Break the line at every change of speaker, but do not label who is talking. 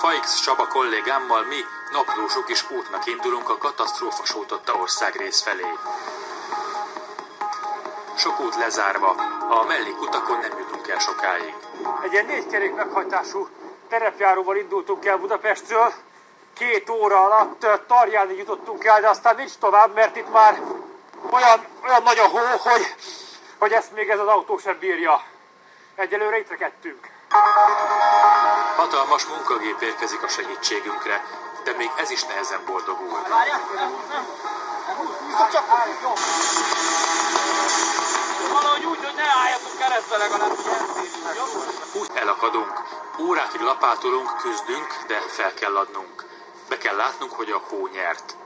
Faix Csaba kollégámmal mi, naplósok is útnak indulunk a katasztrófa sújtotta országrész felé. Sok út lezárva, a mellékutakon nem jutunk el sokáig.
Egy ilyen 4 kerék meghajtású terepjáróval indultunk el Budapestről. 2 óra alatt Tarjánig jutottunk el, de aztán nincs tovább, mert itt már olyan nagy a hó, hogy ezt még ez az autó sem bírja. Egyelőre itt rekedtünk.
Hatalmas munkagép érkezik a segítségünkre, de még ez is nehezen boldogul.
Valahogy úgy, hogy ne álljatok keresztbe legalább,
Úgy elakadunk. Órákig lapátolunk, küzdünk, de fel kell adnunk. Be kell látnunk, hogy a hó nyert.